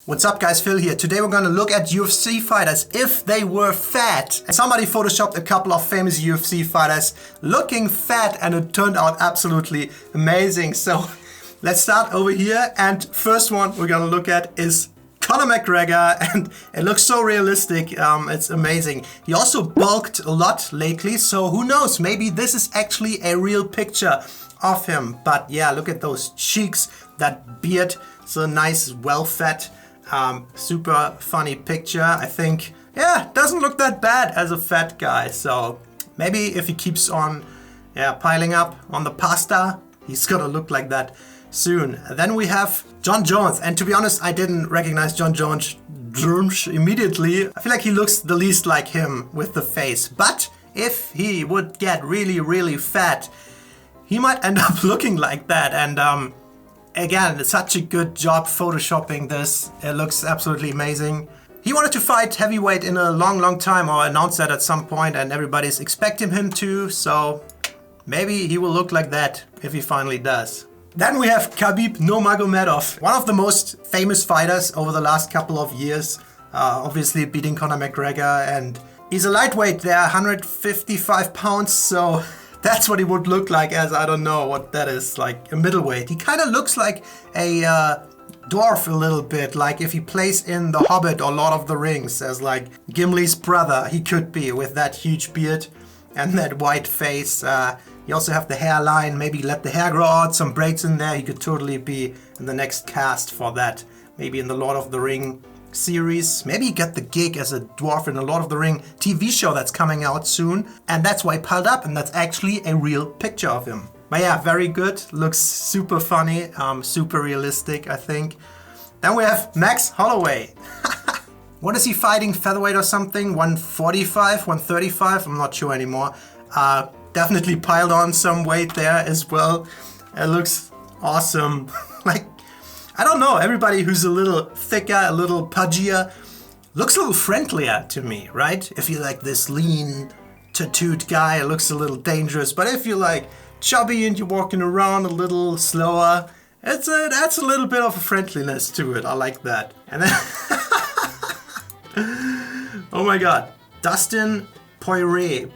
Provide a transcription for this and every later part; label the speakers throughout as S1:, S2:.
S1: What's up guys, Phil here. Today we're gonna look at UFC fighters if they were fat. And somebody photoshopped a couple of famous UFC fighters looking fat and it turned out absolutely amazing. So let's start over here, and first one we're gonna look at is Conor McGregor, and it looks so realistic, it's amazing. He also bulked a lot lately, so who knows, maybe this is actually a real picture of him. But yeah, look at those cheeks, that beard, so nice, well-fed. Super funny picture. I think, yeah, doesn't look that bad as a fat guy. So maybe if he keeps on piling up on the pasta, he's gonna look like that soon. Then we have Jon Jones, and to be honest, I didn't recognize Jon Jones immediately. I feel like he looks the least like him with the face, but if he would get really fat, he might end up looking like that. And again, it's such a good job photoshopping this. It looks absolutely amazing. He wanted to fight heavyweight in a long time, or announced that at some point, and everybody's expecting him to, so maybe he will look like that if he finally does. Then we have Khabib Nurmagomedov, one of the most famous fighters over the last couple of years, obviously beating Conor McGregor, and he's a lightweight there, 155 pounds, so that's what he would look like as, I don't know what that is, like a middleweight. He kind of looks like a dwarf a little bit, like if he plays in The Hobbit or Lord of the Rings as like Gimli's brother, he could be, with that huge beard and that white face. You also have the hairline, maybe let the hair grow out, some braids in there. He could totally be in the next cast for that. Maybe in the Lord of the Ring series. Maybe he got the gig as a dwarf in the Lord of the Ring TV show that's coming out soon. And that's why he piled up, and that's actually a real picture of him. But yeah, very good. Looks super funny, super realistic, I think. Then we have Max Holloway. What is he fighting? Featherweight or something? 145, 135? I'm not sure anymore. Definitely piled on some weight there as well. It looks awesome. Like, I don't know, everybody who's a little thicker, a little pudgier, looks a little friendlier to me, right? If you're like this lean, tattooed guy, it looks a little dangerous. But if you're like chubby and you're walking around a little slower, adds a little bit of a friendliness to it. I like that. And then, oh my God, Dustin Poirier.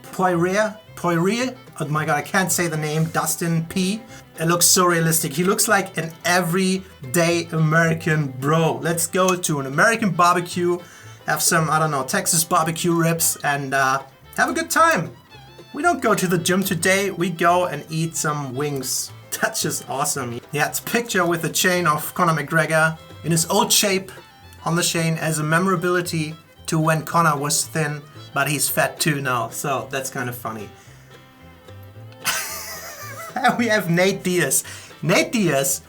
S1: Oh my God, I can't say the name. Dustin P. It looks so realistic. He looks like an everyday American bro. Let's go to an American barbecue, have some, I don't know, Texas barbecue ribs, and have a good time. We don't go to the gym today. We go and eat some wings. That's just awesome. Yeah, it's a picture with a chain of Conor McGregor in his old shape on the chain as a memorability to when Conor was thin, but he's fat too now. So that's kind of funny. We have Nate Diaz. Nate Diaz,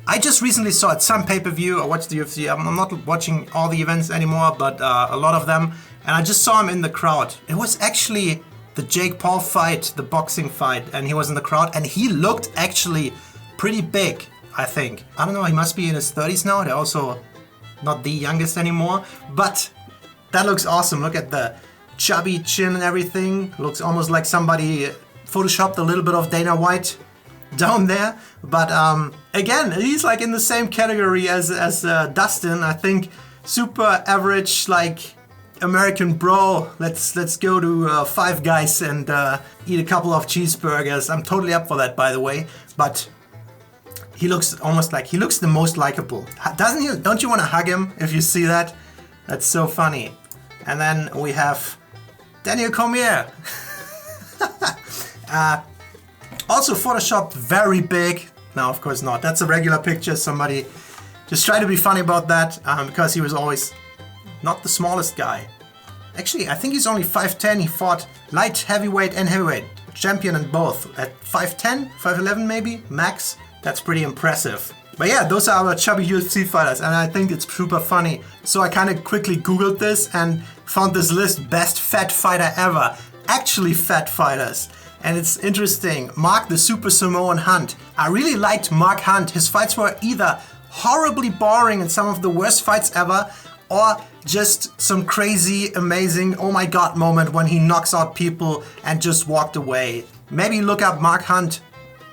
S1: I just recently saw at some pay-per-view. I watched the UFC. I'm not watching all the events anymore, but a lot of them. And I just saw him in the crowd. It was actually the Jake Paul fight, the boxing fight, and he was in the crowd. And he looked actually pretty big, I think. I don't know, he must be in his 30s now. They're also not the youngest anymore. But that looks awesome. Look at the chubby chin and everything. Looks almost like somebody photoshopped a little bit of Dana White down there, but again, he's like in the same category as Dustin. I think super average, like American bro. Let's go to Five Guys and eat a couple of cheeseburgers. I'm totally up for that, by the way. But he looks almost like he looks the most likable, doesn't he? Don't you want to hug him if you see that? That's so funny. And then we have Daniel Cormier. Also photoshopped very big. No, of course not. That's a regular picture. Somebody just tried to be funny about that because he was always not the smallest guy. Actually, I think he's only 5'10". He fought light heavyweight and heavyweight. Champion in both. At 5'10", 5'11" maybe, max. That's pretty impressive. But yeah, those are our chubby UFC fighters, and I think it's super funny. So I kind of quickly Googled this and found this list, best fat fighter ever. Actually fat fighters. And it's interesting. Mark the Super Samoan Hunt. I really liked Mark Hunt. His fights were either horribly boring and some of the worst fights ever, or just some crazy, amazing, oh my God moment when he knocks out people and just walked away. Maybe look up Mark Hunt,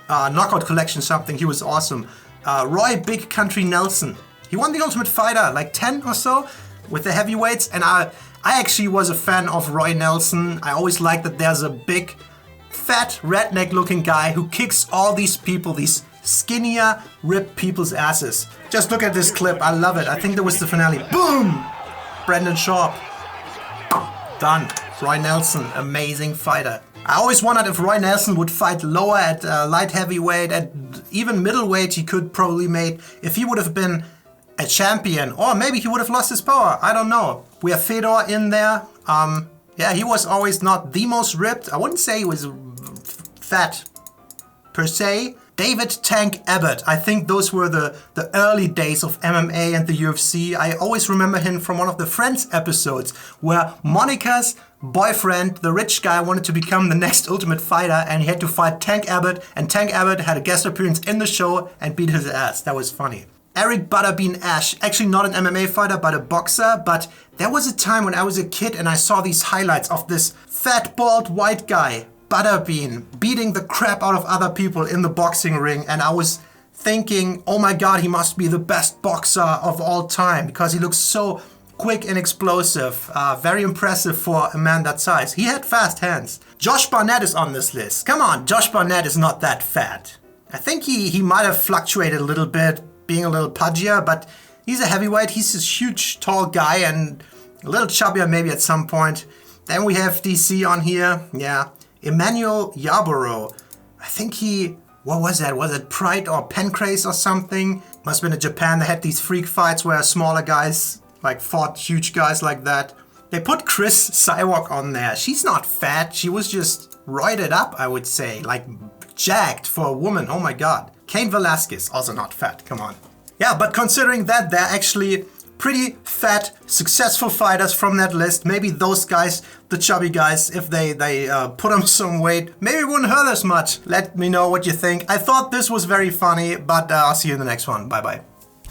S1: Knockout Collection something. He was awesome. Roy Big Country Nelson. He won the Ultimate Fighter, like 10 or so, with the heavyweights. And I actually was a fan of Roy Nelson. I always liked that there's a big, fat, redneck-looking guy who kicks all these people, these skinnier, ripped people's asses. Just look at this clip. I love it. I think that was the finale. Boom! Brendan Schaub. Done. Roy Nelson, amazing fighter. I always wondered if Roy Nelson would fight lower at light heavyweight, at even middleweight he could probably make, if he would have been a champion, or maybe he would have lost his power. I don't know. We have Fedor in there. Yeah, he was always not the most ripped. I wouldn't say he was fat per se. David Tank Abbott. I think those were the early days of MMA and the UFC. I always remember him from one of the Friends episodes where Monica's boyfriend, the rich guy, wanted to become the next Ultimate Fighter and he had to fight Tank Abbott, and Tank Abbott had a guest appearance in the show and beat his ass. That was funny. Eric Butterbean Ash, actually not an MMA fighter but a boxer, but there was a time when I was a kid and I saw these highlights of this fat, bald, white guy, Butterbean, beating the crap out of other people in the boxing ring, and I was thinking, oh my god, he must be the best boxer of all time because he looks so quick and explosive. Very impressive for a man that size. He had fast hands. Josh Barnett is on this list. Come on, Josh Barnett is not that fat. I think he might have fluctuated a little bit, being a little pudgier, but he's a heavyweight. He's this huge, tall guy and a little chubbier maybe at some point. Then we have DC on here. Yeah. Emmanuel Yarborough. I think what was that? Was it Pride or Pancrase or something? Must have been in Japan. They had these freak fights where smaller guys like fought huge guys like that. They put Chris Cyborg on there. She's not fat. She was just roided up, I would say. Like jacked for a woman. Oh my god. Cain Velasquez, also not fat. Come on. Yeah, but considering that, they're actually pretty fat, successful fighters from that list. Maybe those guys, the chubby guys, if they put on some weight, maybe it wouldn't hurt as much. Let me know what you think. I thought this was very funny, but I'll see you in the next one. Bye bye.